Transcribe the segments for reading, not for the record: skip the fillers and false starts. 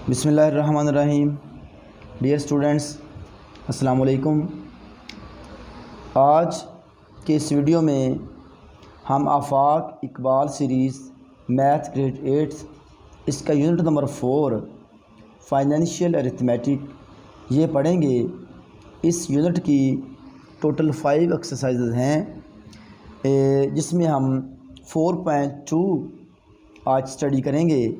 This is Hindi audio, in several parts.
बिस्मिल्लाहिर्रहमानिर्रहीम। डियर स्टूडेंट्स, अस्सलाम वालेकुम। आज के इस वीडियो में हम आफाक इकबाल सीरीज़ मैथ ग्रेड 8 इसका यूनिट नंबर 4 फाइनेंशियल अरिथमेटिक ये पढ़ेंगे। इस यूनिट की टोटल 5 एक्सरसाइजेज हैं जिसमें हम 4.2 आज स्टडी करेंगे।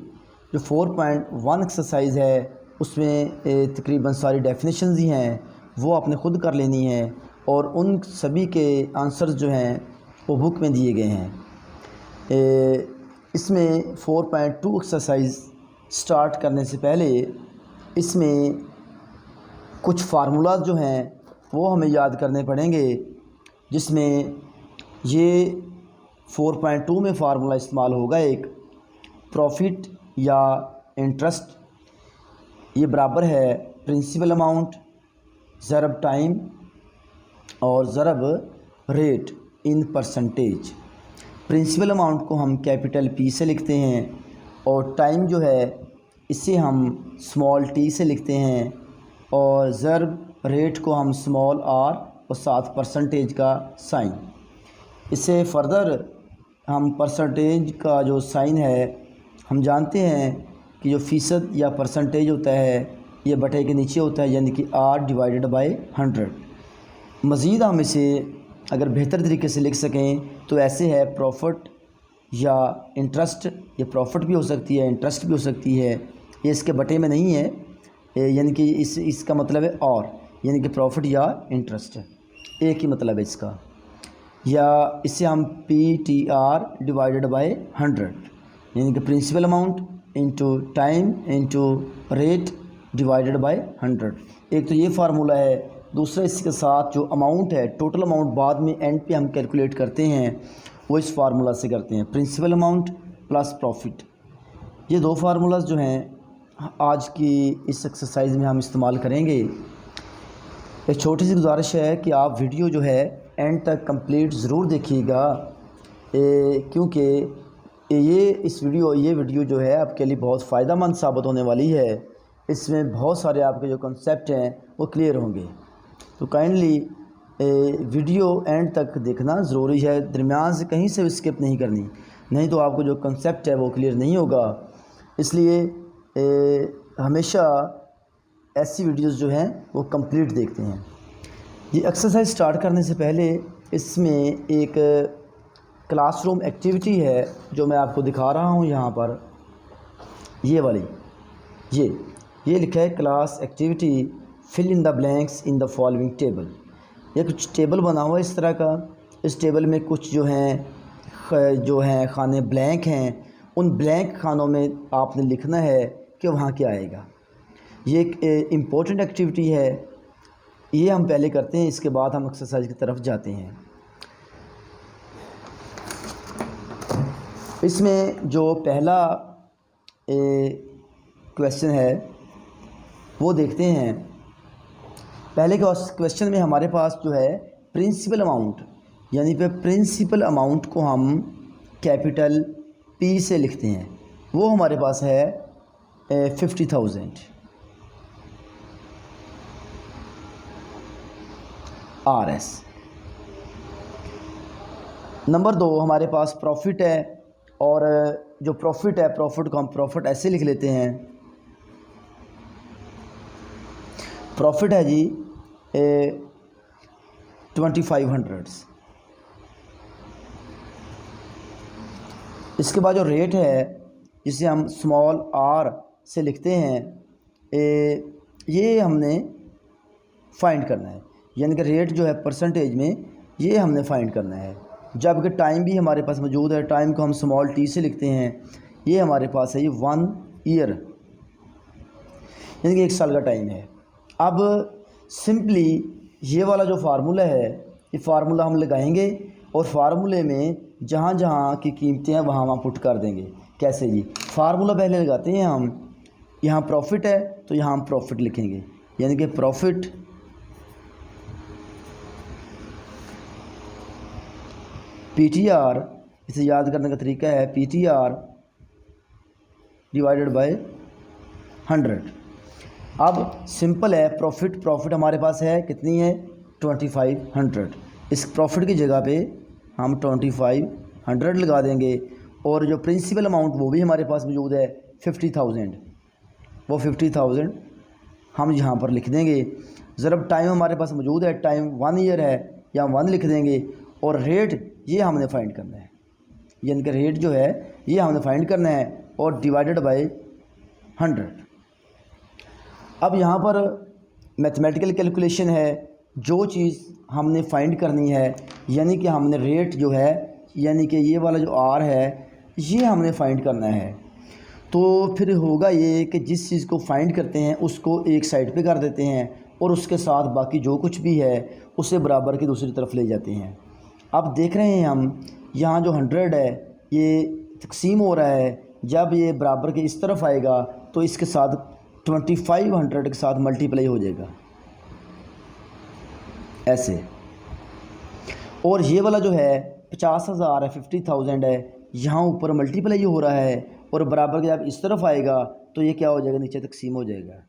जो 4.1 एक्सरसाइज है उसमें तकरीबन सारी डेफिनेशंस ही हैं, वो आपने ख़ुद कर लेनी है और उन सभी के आंसर्स जो हैं वो बुक में दिए गए हैं। इसमें 4.2 एक्सरसाइज स्टार्ट करने से पहले इसमें कुछ फार्मूलाज जो हैं वो हमें याद करने पड़ेंगे, जिसमें ये 4.2 में फ़ार्मूला इस्तेमाल होगा। एक प्रॉफिट या इंटरेस्ट ये बराबर है प्रिंसिपल अमाउंट ज़रब टाइम और ज़रब rate in percentage. Principal amount को हम कैपिटल P से लिखते हैं और टाइम जो है इसे हम स्मॉल t से लिखते हैं और ज़रब रेट को हम स्मॉल r और साथ परसेंटेज का साइन। इससे फर्दर हम परसेंटेज का जो साइन है हम जानते हैं कि जो फ़ीसद या परसेंटेज होता है ये बटे के नीचे होता है, यानी कि R/100। मज़ीद हम इसे अगर बेहतर तरीके से लिख सकें तो ऐसे है प्रॉफिट या इंटरेस्ट। ये प्रॉफिट भी हो सकती है, इंटरेस्ट भी हो सकती है, ये इसके बटे में नहीं है, यानी कि इसका मतलब है और, यानी कि प्रॉफिट या इंटरेस्ट एक ही मतलब है इसका। या इसे हम PTR/100 यानी कि principal amount into time into rate divided by 100। एक तो ये फार्मूला है। दूसरा इसके साथ जो अमाउंट है, टोटल अमाउंट बाद में एंड पे हम कैलकुलेट करते हैं, वो इस फार्मूला से करते हैं, प्रिंसिपल अमाउंट प्लस प्रॉफिट। ये दो फार्मूलाज जो हैं आज की इस एक्सरसाइज में हम इस्तेमाल करेंगे। एक छोटी सी गुजारिश है कि आप वीडियो जो है एंड तक कंप्लीट ज़रूर देखिएगा, क्योंकि ये वीडियो जो है आपके लिए बहुत फ़ायदेमंद साबित होने वाली है। इसमें बहुत सारे आपके जो कॉन्सेप्ट हैं वो क्लियर होंगे, तो काइंडली वीडियो एंड तक देखना ज़रूरी है। दरमियान से कहीं से भी स्किप नहीं करनी, नहीं तो आपको जो कॉन्सेप्ट है वो क्लियर नहीं होगा। इसलिए हमेशा ऐसी वीडियोस जो हैं वो कंप्लीट देखते हैं। ये एक्सरसाइज स्टार्ट करने से पहले इसमें एक क्लासरूम एक्टिविटी है जो मैं आपको दिखा रहा हूँ यहाँ पर। ये वाली ये लिखा है class activity fill in the blanks in the following table. ये कुछ टेबल बना हुआ है इस तरह का। इस टेबल में कुछ जो हैं खाने ब्लैंक हैं। उन ब्लैंक खानों में आपने लिखना है कि वहाँ क्या आएगा। ये एक इम्पोर्टेंट एक्टिविटी है, ये हम पहले करते हैं, इसके बाद हम एक्सरसाइज की तरफ जाते हैं। इसमें जो पहला क्वेश्चन है वो देखते हैं। पहले क्वेश्चन में हमारे पास जो है प्रिंसिपल अमाउंट, यानी पे प्रिंसिपल अमाउंट को हम कैपिटल P से लिखते हैं। वो हमारे पास है 50,000 RS। नंबर 2 हमारे पास प्रॉफिट है, और जो प्रॉफिट है प्रॉफिट को हम प्रॉफिट ऐसे लिख लेते हैं। प्रॉफिट है जी 2500। इसके बाद जो रेट है जिसे हम स्मॉल r से लिखते हैं, ये हमने फाइंड करना है, यानी कि रेट जो है परसेंटेज में ये हमने फाइंड करना है। जबकि टाइम भी हमारे पास मौजूद है, टाइम को हम स्मॉल t से लिखते हैं। ये हमारे पास है ये 1 ईयर, यानी कि 1 साल का टाइम है। अब सिंपली ये वाला जो फार्मूला है, ये फार्मूला हम लगाएंगे और फार्मूले में जहाँ जहाँ की कीमतें हैं वहाँ पुट कर देंगे। कैसे जी? फार्मूला पहले लगाते हैं हम। यहाँ प्रॉफिट है तो यहाँ हम प्रॉफिट लिखेंगे, यानी कि प्रॉफिट PTR, इसे याद करने का तरीका है PTR डिवाइडेड बाय 100। अब सिंपल है, प्रॉफिट हमारे पास है कितनी है 2500। इस प्रॉफिट की जगह पे हम 2500 लगा देंगे और जो प्रिंसिपल अमाउंट वो भी हमारे पास मौजूद है 50,000, वो 50,000 हम यहाँ पर लिख देंगे। ज़रब टाइम हमारे पास मौजूद है, टाइम 1 ईयर है, या 1 लिख देंगे और रेट ये हमने फाइंड करना है, यानी कि रेट जो है ये हमने फाइंड करना है और डिवाइडेड बाय 100। अब यहाँ पर मैथमेटिकल कैलकुलेशन है, जो चीज़ हमने फाइंड करनी है, यानी कि हमने रेट जो है, यानी कि ये वाला जो आर है ये हमने फाइंड करना है। तो फिर होगा ये कि जिस चीज़ को फाइंड करते हैं उसको एक साइड पे कर देते हैं और उसके साथ बाकी जो कुछ भी है उसे बराबर की दूसरी तरफ ले जाते हैं। अब देख रहे हैं हम यहाँ जो 100 है ये तकसीम हो रहा है, जब ये बराबर के इस तरफ आएगा तो इसके साथ 2500 के साथ मल्टीप्लाई हो जाएगा ऐसे, और ये वाला जो है 50,000 है, 50,000 है, यहाँ ऊपर मल्टीप्लाई हो रहा है और बराबर के जब इस तरफ आएगा तो ये क्या हो जाएगा, नीचे तकसीम हो जाएगा।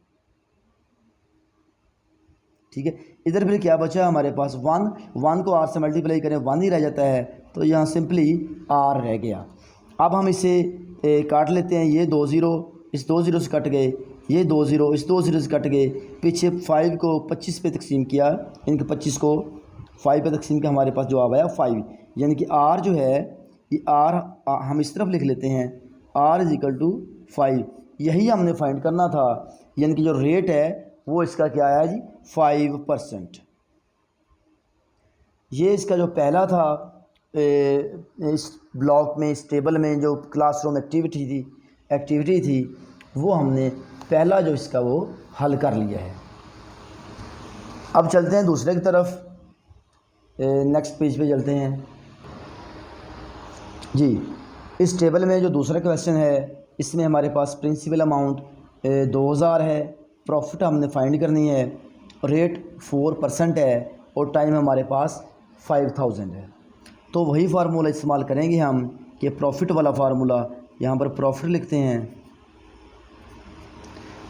ठीक है, इधर फिर क्या बचा हमारे पास 1 को आर से मल्टीप्लाई करें 1 ही रह जाता है, तो यहाँ सिंपली आर रह गया। अब हम इसे काट लेते हैं, ये 2 ज़ीरो इस 2 ज़ीरो से कट गए, ये 2 ज़ीरो इस 2 ज़ीरो से कट गए, पीछे 5 को 25 पे तकसीम किया, इनके 25 को 5 पे तकसीम किया, हमारे पास जवाब आया 5। यानी कि आर जो है ये आर हम इस तरफ लिख लेते हैं, आर इज इक्वल टू 5, यही हमने फाइंड करना था। यानी कि जो रेट है वो इसका क्या आया जी 5%। ये इसका जो पहला था इस ब्लॉक में, इस टेबल में जो क्लासरूम एक्टिविटी थी वो हमने पहला जो इसका वो हल कर लिया है। अब चलते हैं दूसरे की तरफ, नेक्स्ट पेज पे चलते हैं जी। इस टेबल में जो दूसरा क्वेश्चन है इसमें हमारे पास प्रिंसिपल अमाउंट 2000 है, प्रॉफिट हमने फाइंड करनी है, रेट 4% है और टाइम हमारे पास 5000 है। तो वही फार्मूला इस्तेमाल करेंगे हम कि प्रॉफिट वाला फार्मूला, यहाँ पर प्रॉफिट लिखते हैं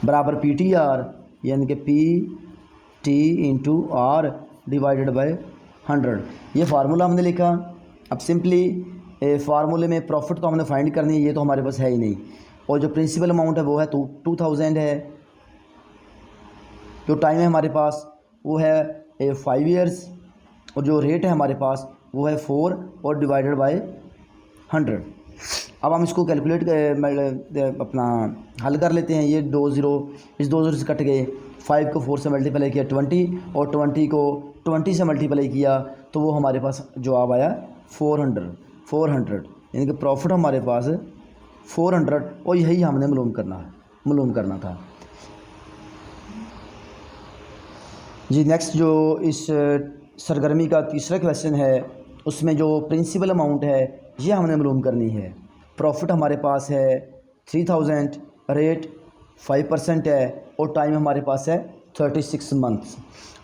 बराबर PTR, यानी कि PT into R divided by 100। ये फार्मूला हमने लिखा। अब सिंपली फार्मूले में प्रॉफिट तो हमने फाइंड करनी है, ये तो हमारे पास है ही नहीं, और जो प्रिंसिपल अमाउंट है वो है 2000 है, जो टाइम है हमारे पास वो है 5 ईयर्स, और जो रेट है हमारे पास वो है 4 और डिवाइडेड बाय 100। अब हम इसको कैलकुलेट अपना हल कर लेते हैं। ये 2 ज़ीरो इस 2 ज़ीरो से कट गए, 5 को 4 से मल्टीप्लाई किया 20 और 20 को 20 से मल्टीप्लाई किया तो वो हमारे पास जवाब आया 400। यानी कि प्रॉफिट हमारे पास 400 और यही हमने मालूम करना था जी। नेक्स्ट जो इस सरगर्मी का तीसरा क्वेश्चन है उसमें जो प्रिंसिपल अमाउंट है ये हमने मालूम करनी है। प्रॉफिट हमारे पास है 3000, रेट 5% है और टाइम हमारे पास है 36 मंथ्स।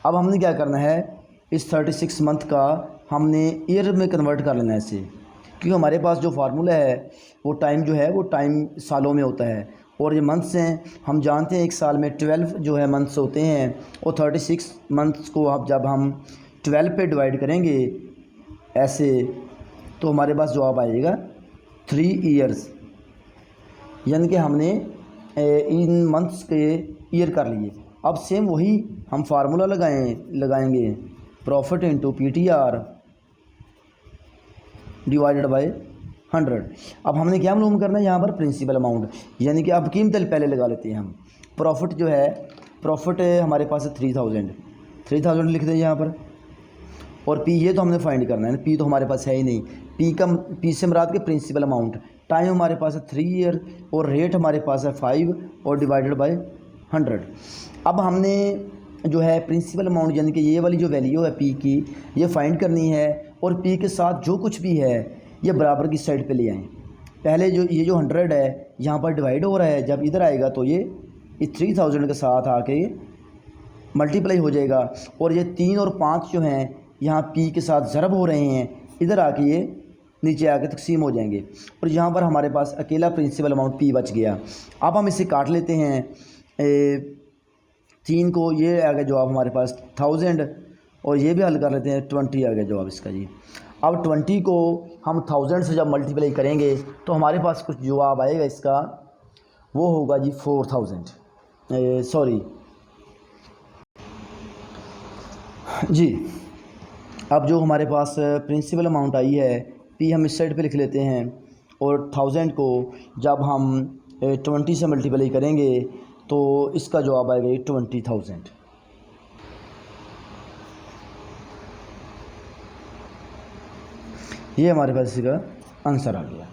अब हमने क्या करना है, इस 36 मंथ का हमने ईयर में कन्वर्ट कर लेना है इसे, क्योंकि हमारे पास जो फार्मूला है वो टाइम जो है वो टाइम सालों में होता है और ये मंथ्स हैं। हम जानते हैं एक साल में 12 जो है मंथ्स होते हैं और 36 मंथ्स को अब जब हम 12 पे डिवाइड करेंगे ऐसे तो हमारे पास जवाब आएगा 3 ईयर्स। यानी कि हमने इन मंथ्स के ईयर कर लिए। अब सेम वही हम फार्मूला लगाएंगे profit into PTR divided by 100। अब हमने क्या मालूम करना है यहाँ पर प्रिंसिपल अमाउंट, यानी कि अब कीमत पहले लगा लेते हैं हम। प्रॉफिट जो है प्रॉफिट हमारे पास है 3000 लिख दें यहाँ पर, और P ये तो हमने फाइंड करना है, P तो हमारे पास है ही नहीं। P से मुराद के प्रिंसिपल अमाउंट, टाइम हमारे पास है 3 ईयर और रेट हमारे पास है 5 और डिवाइडेड बाय 100। अब हमने जो है प्रिंसिपल अमाउंट यानी कि ये वाली जो वैल्यू है P की ये फाइंड करनी है और P के साथ जो कुछ भी है ये बराबर की साइड पे ले आएँ। पहले जो ये जो 100 है यहाँ पर डिवाइड हो रहा है, जब इधर आएगा तो ये 3000 के साथ आके मल्टीप्लाई हो जाएगा और ये 3 और 5 जो हैं यहाँ P के साथ ज़रब हो रहे हैं, इधर आके ये नीचे आके तकसीम हो जाएंगे और यहाँ पर हमारे पास अकेला प्रिंसिपल अमाउंट P बच गया। अब हम इसे काट लेते हैं, 3 को ये आ गया जवाब हमारे पास 1000, और ये भी हल कर लेते हैं 20 आ गया जवाब इसका जी। अब 20 को हम 1000 से जब मल्टीप्लाई करेंगे तो हमारे पास कुछ जवाब आएगा इसका, वो होगा जी 4000 सॉरी जी। अब जो हमारे पास प्रिंसिपल अमाउंट आई है पी हम इस साइड पे लिख लेते हैं, और 1000 को जब हम 20 से मल्टीप्लाई करेंगे तो इसका जवाब आएगा ये 20,000। ये हमारे पास इसका आंसर आ गया।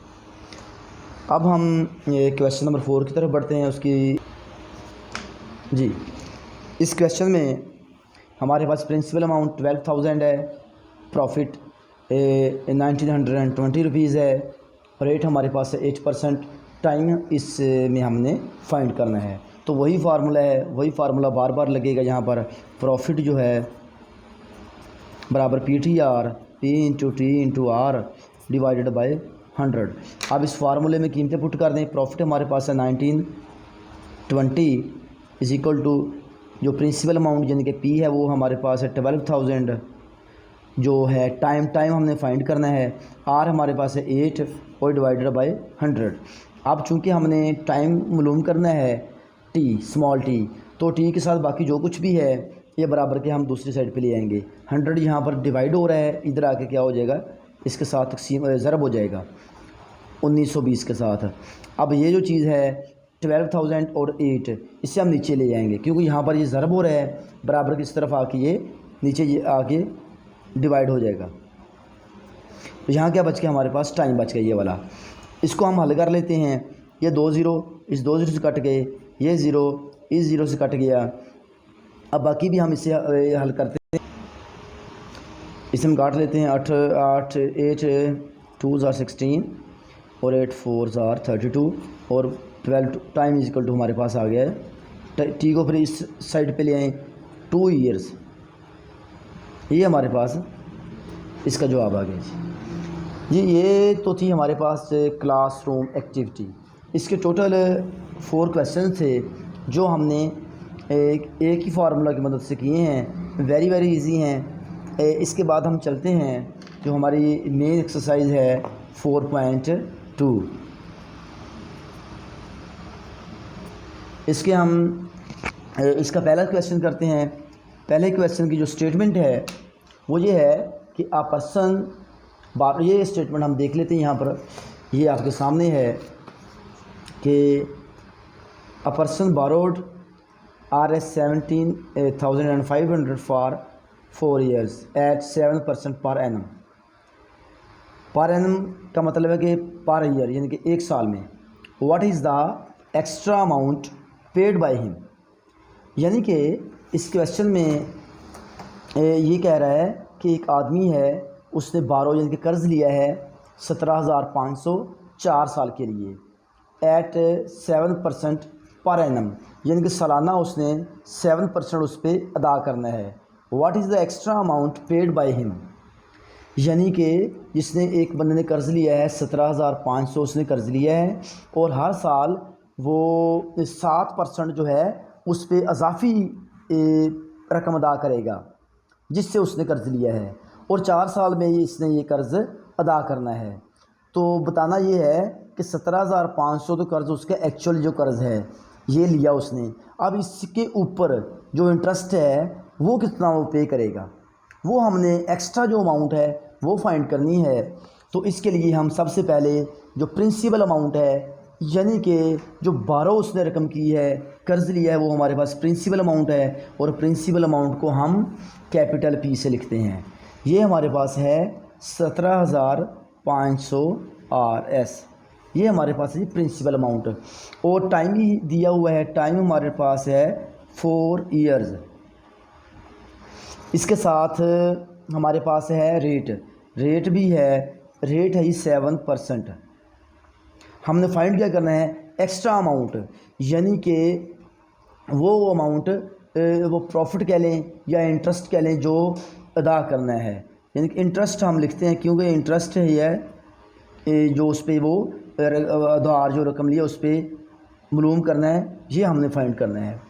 अब हम ये क्वेश्चन नंबर 4 की तरफ बढ़ते हैं उसकी जी। इस क्वेश्चन में हमारे पास प्रिंसिपल अमाउंट 12,000 है, प्रॉफिट 1920 रुपीज़ है, रेट हमारे पास है 8%, टाइम इसमें हमने फाइंड करना है। तो वही फार्मूला है, वही फार्मूला बार बार लगेगा यहाँ पर। प्रॉफिट जो है बराबर PTR P into T into R divided by 100। अब इस फार्मूले में कीमतें पुट कर दें। प्रॉफिट हमारे पास है 1920 इज इक्वल टू जो प्रिंसिपल अमाउंट यानी कि P है वो हमारे पास है 12,000 जो है, टाइम हमने फाइंड करना है, R हमारे पास है 8 और डिवाइडेड बाय 100। अब चूंकि हमने टाइम मालूम करना है T स्मॉल t, तो T के साथ बाकी जो कुछ भी है ये बराबर के हम दूसरी साइड पे ले आएंगे। 100 यहाँ पर डिवाइड हो रहा है, इधर आके क्या हो जाएगा, इसके साथ तकसीम ज़रब हो जाएगा 1920 के साथ। अब ये जो चीज़ है 12,000 और 8 इससे हम नीचे ले जाएंगे, क्योंकि यहाँ पर ये ज़रब हो रहा है, बराबर की इस तरफ आके ये नीचे ये आके डिवाइड हो जाएगा। तो यहाँ क्या बच गया हमारे पास, टाइम बच गया ये वाला। इसको हम हल कर लेते हैं। ये 2 ज़ीरो इस 2 ज़ीरो से कट गए, ये ज़ीरो इस ज़ीरो से कट गया। अब बाकी भी हम इसे हल करते हैं, इसे हम काट लेते हैं। 8 2 ज़ार 16 और 8 4 ज़ार 32 और 12 टाइम इज इक्वल टू हमारे पास आ गया है। टी को फिर इस साइड पे ले आए 2 ईयर्स, ये हमारे पास इसका जवाब आ गया जी। ये तो थी हमारे पास क्लासरूम एक्टिविटी। इसके टोटल 4 क्वेश्चन थे जो हमने एक ही फार्मूला की मदद से किए हैं, वेरी इजी हैं। इसके बाद हम चलते हैं जो हमारी मेन एक्सरसाइज है 4.2। इसके हम इसका पहला क्वेश्चन करते हैं। पहले क्वेश्चन की जो स्टेटमेंट है वो ये है कि अ पर्सन, ये स्टेटमेंट हम देख लेते हैं यहाँ पर, ये आपके सामने है कि a person borrowed Rs 17,500 for 4 years at 7% per annum. Per annum का मतलब है कि पर ईयर यानी कि एक साल में। What is the extra amount paid by him, यानी कि इस क्वेश्चन में ये कह रहा है कि एक आदमी है, उसने बारो यानी कि कर्ज़ लिया है 17,500 4 साल के लिए, एट 7% पर एनम यानी कि सालाना उसने 7% उस पर अदा करना है। What is the extra amount paid by him, यानी कि जिसने एक बंदे ने कर्ज़ लिया है 17,500 उसने कर्ज़ लिया है, और हर साल वो 7% जो है उस पर अजाफ़ी रकम अदा करेगा जिससे उसने कर्ज़ लिया है, और 4 साल में इसने ये कर्ज़ अदा करना है। तो बताना ये है कि 17,500 तो कर्ज़ उसका एक्चुअल जो कर्ज़ है ये लिया उसने। अब इसके ऊपर जो इंटरेस्ट है वो कितना वो पे करेगा, वो हमने एक्स्ट्रा जो अमाउंट है वो फाइंड करनी है। तो इसके लिए हम सबसे पहले जो प्रिंसिपल अमाउंट है यानी कि जो 12 उसने रकम की है, कर्ज़ लिया है, वो हमारे पास प्रिंसिपल अमाउंट है, और प्रिंसिपल अमाउंट को हम कैपिटल P से लिखते हैं। ये हमारे पास है 17,500 Rs, ये हमारे पास है प्रिंसिपल अमाउंट, और टाइम ही दिया हुआ है, टाइम हमारे पास है 4 years। इसके साथ हमारे पास है रेट भी है, रेट है 7%। हमने फाइंड क्या करना है, एक्स्ट्रा अमाउंट, यानी कि वो अमाउंट वो प्रॉफिट कह लें या इंटरेस्ट कह लें जो अदा करना है। यानी कि इंटरेस्ट हम लिखते हैं क्योंकि इंटरेस्ट है जो उस पर वो आधार जो रकम लिया उस पर मालूम करना है, ये हमने फाइंड करना है।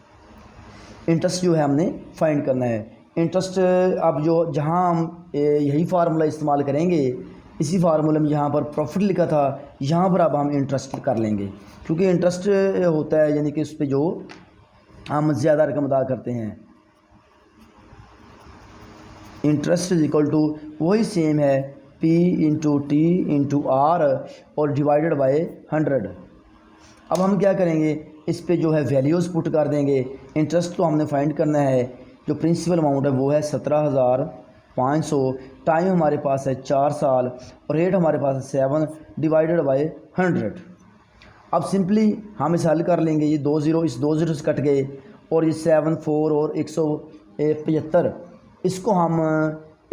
इंटरेस्ट जो है हमने फाइंड करना है। इंटरेस्ट अब जो जहाँ हम यही फार्मूला इस्तेमाल करेंगे, इसी फार्मूले में यहाँ पर प्रॉफिट लिखा था, यहाँ पर अब हम इंटरेस्ट कर लेंगे, क्योंकि इंटरेस्ट होता है यानी कि उस पर जो हम ज़्यादा रकम अदा करते हैं। इंटरेस्ट इज इक्वल टू वही सेम है P into T into R और डिवाइडेड बाय 100। अब हम क्या करेंगे, इस पे जो है वैल्यूज़ पुट कर देंगे। इंटरेस्ट तो हमने फाइंड करना है, जो प्रिंसिपल अमाउंट है वो है 17,500, टाइम हमारे पास है 4 साल और रेट हमारे पास है 7 डिवाइडेड बाय 100। अब सिंपली हम इसे हल कर लेंगे। ये 2 ज़ीरो इस 2 ज़ीरो से कट गए और ये 7 4 और 175 इसको हम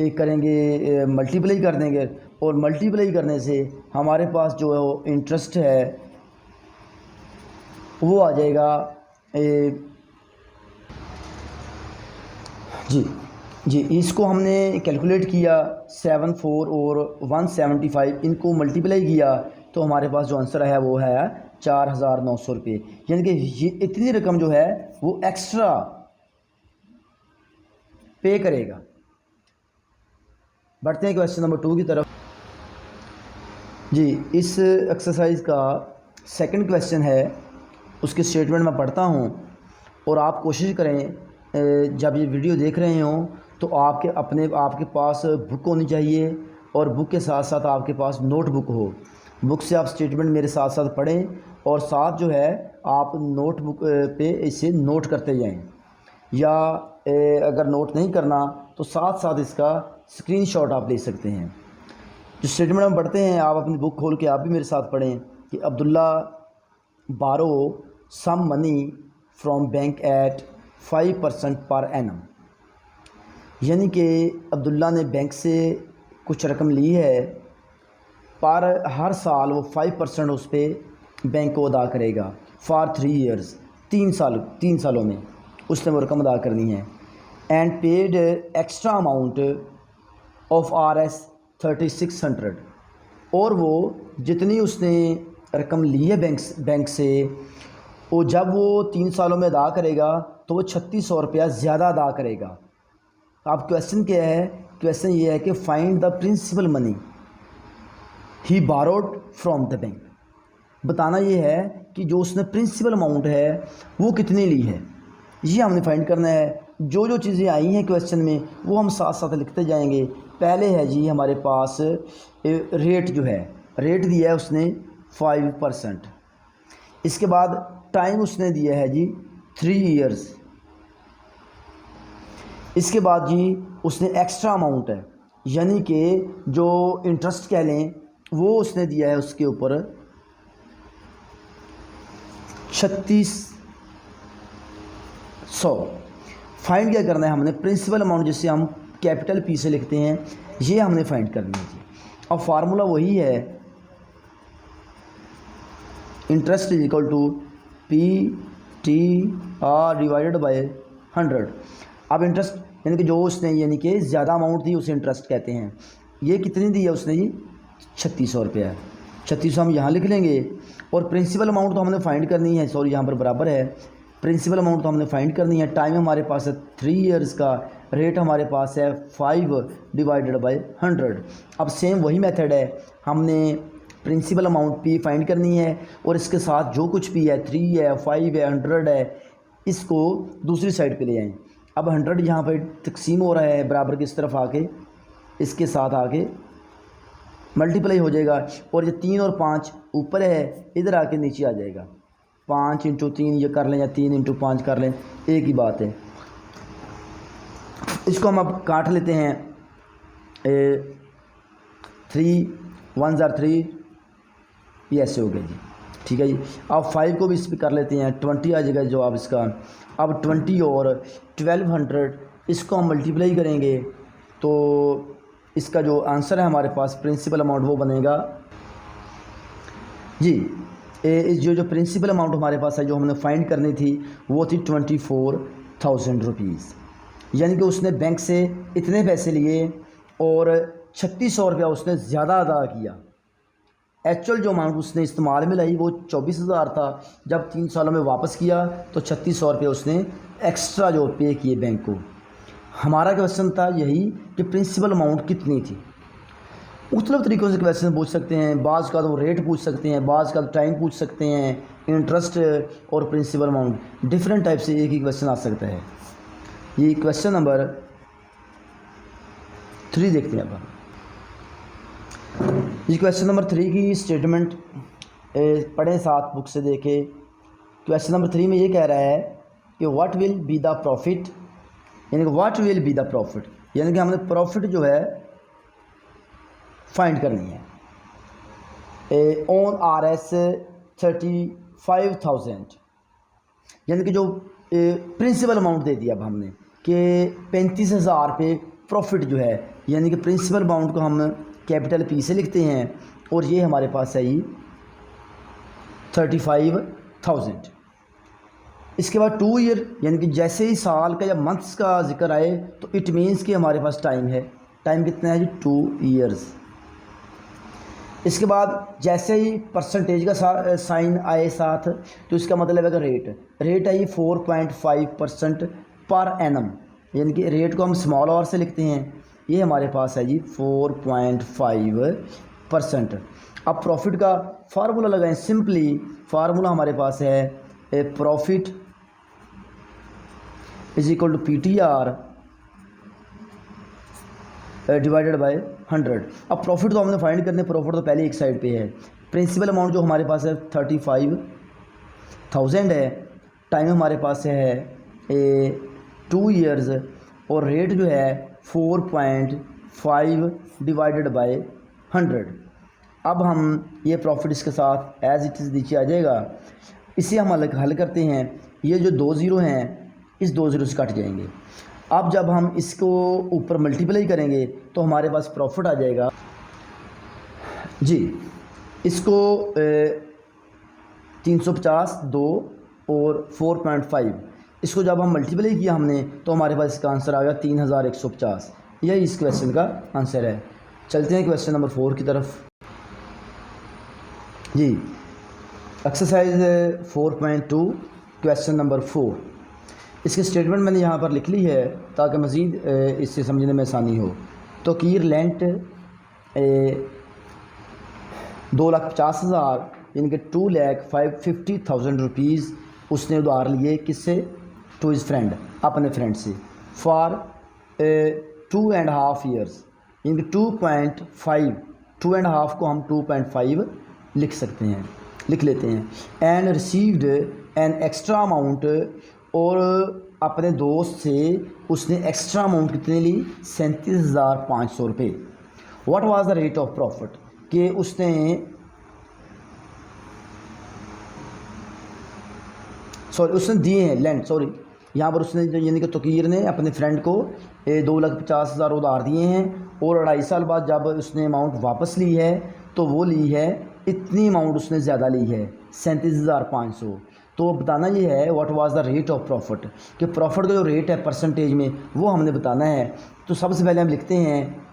एक करेंगे मल्टीप्लाई कर देंगे और मल्टीप्लाई करने से हमारे पास जो है वो इंटरेस्ट है वो आ जाएगा जी इसको हमने कैलकुलेट किया 7 4 और 175 इनको मल्टीप्लाई किया तो हमारे पास जो आंसर है वो है 4,900 रुपये। यानी कि ये इतनी रकम जो है वो एक्स्ट्रा पे करेगा। बढ़ते हैं क्वेश्चन नंबर 2 की तरफ। जी, इस एक्सरसाइज का सेकंड क्वेश्चन है, उसकी स्टेटमेंट मैं पढ़ता हूँ और आप कोशिश करें जब ये वीडियो देख रहे हों तो आपके पास बुक होनी चाहिए और बुक के साथ साथ आपके पास नोटबुक हो। बुक से आप स्टेटमेंट मेरे साथ साथ पढ़ें और साथ जो है आप नोटबुक पे इसे नोट करते जाएं, या अगर नोट नहीं करना तो साथ साथ इसका स्क्रीनशॉट आप ले सकते हैं। जो स्टेटमेंट हम पढ़ते हैं, आप अपनी बुक खोल के आप भी मेरे साथ पढ़ें कि Abdullah borrow some money from bank at 5% per annum. यानी कि अब्दुल्ला ने बैंक से कुछ रकम ली है, पर हर साल वो 5% उस पर बैंक को अदा करेगा फॉर 3 ईयर्स, 3 सालों में उसने वो रकम अदा करनी है। And paid extra amount of RS 3600, और वो जितनी उसने रकम ली है बैंक से वो जब वो 3 सालों में अदा करेगा तो वो 3600 रुपया ज़्यादा अदा करेगा। अब क्वेश्चन क्या है, क्वेश्चन ये है कि find the principal money he borrowed from the bank. बताना ये है कि जो उसने प्रिंसिपल अमाउंट है वो कितनी ली है, ये हमने फाइंड करना है। जो जो चीज़ें आई हैं क्वेश्चन में वो हम साथ साथ लिखते जाएंगे। पहले है जी हमारे पास रेट, जो है रेट दिया है उसने 5%। इसके बाद टाइम उसने दिया है जी 3 ईयर्स। इसके बाद जी उसने एक्स्ट्रा अमाउंट है, यानी कि जो इंटरेस्ट कह लें वो उसने दिया है उसके ऊपर 3600। फाइंड क्या करना है हमने, प्रिंसिपल अमाउंट जिसे हम कैपिटल P से लिखते हैं, ये हमने फाइंड करनी है जी। अब फार्मूला वही है, interest is equal to PTR divided by 100। अब इंटरेस्ट यानी कि जो उसने यानी कि ज़्यादा अमाउंट थी उसे इंटरेस्ट कहते हैं। ये कितनी दी है उसने जी, 3600 रुपया है। 3600 हम यहाँ लिख लेंगे और प्रिंसिपल अमाउंट तो हमने फाइंड करनी है, सॉरी यहाँ पर बराबर है, प्रिंसिपल अमाउंट तो हमने फाइंड करनी है। टाइम हमारे पास है 3 ईयर्स का, रेट हमारे पास है 5 डिवाइडेड बाय 100। अब सेम वही मेथड है, हमने प्रिंसिपल अमाउंट P फाइंड करनी है और इसके साथ जो कुछ भी है 3 है 5 है 100 है इसको दूसरी साइड पे ले जाएं। अब 100 यहाँ पर तकसीम हो रहा है बराबर की इस तरफ आके, इसके साथ आके मल्टीप्लाई हो जाएगा और ये 3 और 5 ऊपर है, इधर आके नीचे आ जाएगा। 5 इंटू 3 ये कर लें या 3 इंटू 5 कर लें, एक ही बात है। इसको हम अब काट लेते हैं। 3 1 ज़ार 3, ये ऐसे हो गया जी, ठीक है जी। अब 5 को भी इस पर कर लेते हैं, 20 आ जाएगा जवाब इसका। अब 20 और 1200 इसको हम मल्टीप्लाई करेंगे तो इसका जो आंसर है हमारे पास प्रिंसिपल अमाउंट वो बनेगा जी। जो प्रिंसिपल अमाउंट हमारे पास है जो हमने फाइंड करनी थी वो थी 24,000 रुपीज़। यानी कि उसने बैंक से इतने पैसे लिए और 3600 रुपया उसने ज़्यादा अदा किया। एक्चुअल जो अमाउंट उसने इस्तेमाल में लाई वो 24,000 था। जब 3 सालों में वापस किया तो 3600 रुपये उसने एक्स्ट्रा जो पे किए बैंक को। हमारा क्वेश्चन था यही कि प्रिंसिपल अमाउंट कितनी थी। मुख्तलिफ़ तरीक़ों से क्वेश्चन पूछ सकते हैं, बाज़ का तो रेट पूछ सकते हैं, बाज़ का टाइम पूछ सकते हैं, इंटरेस्ट और प्रिंसिपल अमाउंट डिफरेंट टाइप से एक ही क्वेश्चन आ सकता है। ये क्वेश्चन नंबर 3 देखते हैं। अब ये क्वेश्चन नंबर 3 की स्टेटमेंट पढ़ें साथ बुक से देखे। क्वेश्चन नंबर 3 में ये कह रहा है कि what will be the profit, यानी कि what will be the profit, यानी कि हमने प्रॉफिट जो है फाइंड करनी है ऑन RS 35,000, यानी कि जो प्रिंसिपल अमाउंट दे दिया अब हमने कि 35,000 पे प्रॉफिट जो है, यानी कि प्रिंसिपल अमाउंट को हम कैपिटल P से लिखते हैं और ये हमारे पास है ये 35,000। इसके बाद 2 ईयर, यानी कि जैसे ही साल का या मंथ्स का जिक्र आए तो इट मीन्स कि हमारे पास टाइम है। टाइम कितना है जी? 2 ईयर्स। इसके बाद जैसे ही परसेंटेज का साइन आए साथ तो इसका मतलब है कि रेट है ये 4.5% पर एनम, यानी कि रेट को हम स्मॉल आर से लिखते हैं। ये हमारे पास है जी 4.5%। अब प्रॉफिट का फार्मूला लगाएं। सिंपली फार्मूला हमारे पास है profit is equal to PTR divided by 100। अब प्रॉफिट तो हमने फाइंड करने, प्रॉफिट तो पहले एक साइड पे है। प्रिंसिपल अमाउंट जो हमारे पास है 35,000 है, टाइम हमारे पास है 2 ईयर्स और रेट जो है 4.5 डिवाइडेड बाय 100। अब हम ये प्रॉफिट इसके साथ एज इट इज़ नीचे आ जाएगा। इसे हम हल करते हैं। ये जो 2 ज़ीरो हैं इस 2 ज़ीरो से कट जाएंगे। अब जब हम इसको ऊपर मल्टीप्लाई करेंगे तो हमारे पास प्रॉफिट आ जाएगा जी। इसको 350 2 और 4.5, इसको जब हम मल्टीप्लाई किया हमने तो हमारे पास इसका आंसर आ गया 3150। यही इस क्वेश्चन का आंसर है। चलते हैं क्वेश्चन नंबर 4 की तरफ जी। Exercise 4.2 question number 4। इसकी स्टेटमेंट मैंने यहाँ पर लिख ली है ताकि मज़ीद इससे समझने में आसानी हो। तो कीर लेंट 2,50,000 यानी कि 2,50,000 रुपीज़ उसने उधार लिए किससे? टू इज़ फ्रेंड, अपने फ्रेंड से, फॉर 2.5 ईयर्स, यानी कि 2.5, 2.5 को हम 2.5 लिख सकते हैं, लिख लेते हैं। And received an extra amount, और अपने दोस्त से उसने एक्स्ट्रा अमाउंट कितनी ली? 37,500 रुपये। What was the rate of profit, कि उसने दिए हैं लेंड, यहाँ पर उसने यानी कि तकीर ने अपने फ्रेंड को 2,50,000 उधार दिए हैं और 2.5 साल बाद जब उसने अमाउंट वापस ली है तो वो ली है, इतनी अमाउंट उसने ज़्यादा ली है 37,500। तो बताना ये है what was the rate of profit, कि प्रॉफिट का जो रेट है परसेंटेज में वो हमने बताना है। तो सबसे पहले हम लिखते हैं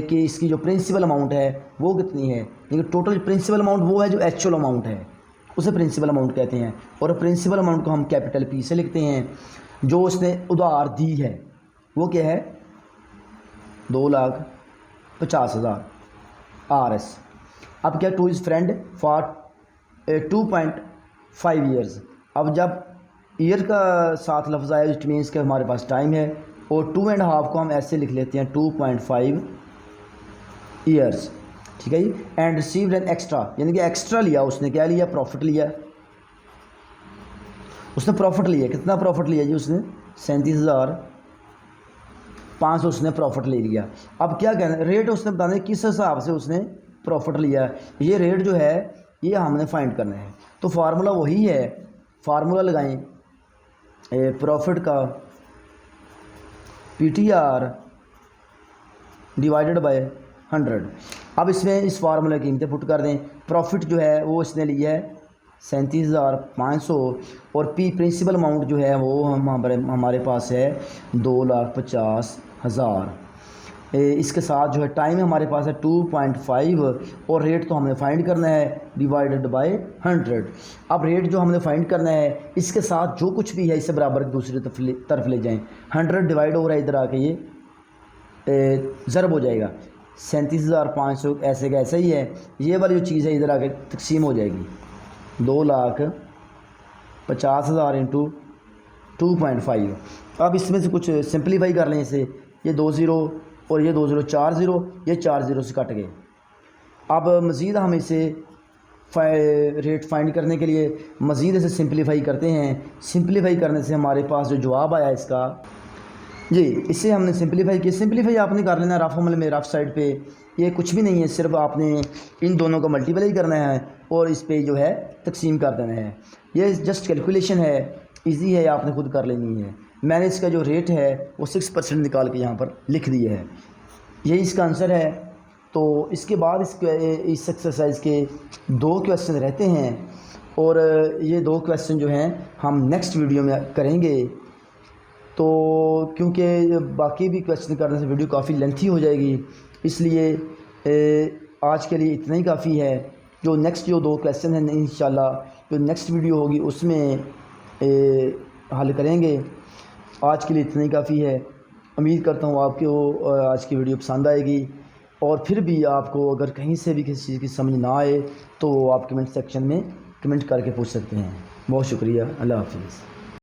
कि इसकी जो प्रिंसिपल अमाउंट है वो कितनी है, यानी टोटल प्रिंसिपल अमाउंट वो है जो एक्चुअल अमाउंट है, उसे प्रिंसिपल अमाउंट कहते हैं। और प्रिंसिपल अमाउंट को हम कैपिटल P से लिखते हैं। जो उसने उधार दी है वो क्या है? 2,50,000 RS। अब क्या? Two is friend for 2.5 years. अब जब ईयर का साथ लफ्ज़ आया इट मीन्स के हमारे पास टाइम है, और 2.5 को हम ऐसे लिख लेते हैं 2.5 ईयर्स, ठीक है जी। एंड रिसीव्ड एन एक्स्ट्रा, यानी कि एक्स्ट्रा लिया उसने, क्या लिया? प्रॉफिट लिया। उसने प्रॉफिट लिया, कितना प्रॉफिट लिया जी? उसने 37,500 उसने प्रॉफिट ले लिया। अब क्या कहना, रेट उसने बताना है किस हिसाब से उसने प्रॉफिट लिया। ये रेट जो है ये हमने फाइंड करना है। तो फार्मूला वही है, फार्मूला लगाएं प्रॉफिट का PTR डिवाइडेड बाय 100। अब इसमें इस फार्मूले की कीमतें पुट कर दें। प्रॉफिट जो है वो इसने लिया है 37,500 और P प्रिंसिपल अमाउंट जो है वो हमारे पास है 2,50,000। इसके साथ जो है टाइम हमारे पास है 2.5 और रेट तो हमने फाइंड करना है डिवाइडेड बाय 100। अब रेट जो हमने फाइंड करना है इसके साथ जो कुछ भी है इससे बराबर दूसरी तरफ ले जाएं। 100 डिवाइड हो रहा है इधर आके ये ज़रब हो जाएगा 37,500 ऐसे का ऐसा ही है। ये वाली जो चीज़ है इधर आके तकसीम हो जाएगी 2,50,000 इंटू 2.5। अब इसमें से कुछ सिंप्लीफाई कर लें इसे, ये 2 ज़ीरो और ये 2 ज़ीरो 4 ज़ीरो, ये 4 ज़ीरो से कट गए। अब मज़ीद हम इसे रेट फाइंड करने के लिए मज़ीद इसे सिंप्लीफाई करते हैं। सिंप्लीफाई करने से हमारे पास जो जवाब आया इसका जी, इसे हमने सिंप्लीफाई किया। सिंप्लीफाई आपने कर लेना रफ अमल में, रफ साइड पे। ये कुछ भी नहीं है, सिर्फ आपने इन दोनों को मल्टीप्लाई करना है और इस पे जो है तकसीम कर देना है। ये जस्ट कैलकुलेशन है, इजी है, आपने खुद कर लेनी है। मैंने इसका जो रेट है वो 6% निकाल के यहाँ पर लिख दिया है। यही इसका आंसर है। तो इसके बाद इस एक्सरसाइज के 2 क्वेश्चन रहते हैं और ये 2 क्वेश्चन जो हैं हम नेक्स्ट वीडियो में करेंगे। तो क्योंकि बाकी भी क्वेश्चन करने से वीडियो काफ़ी लेंथी हो जाएगी, इसलिए आज के लिए इतना ही काफ़ी है। जो नेक्स्ट जो 2 क्वेश्चन हैं इंशाल्लाह जो नेक्स्ट वीडियो होगी उसमें हल करेंगे। आज के लिए इतना ही काफ़ी है। उम्मीद करता हूँ आपको आज की वीडियो पसंद आएगी और फिर भी आपको अगर कहीं से भी किसी चीज़ की समझ ना आए तो आप कमेंट सेक्शन में कमेंट करके पूछ सकते हैं। बहुत शुक्रिया। अल्लाह हाफिज़।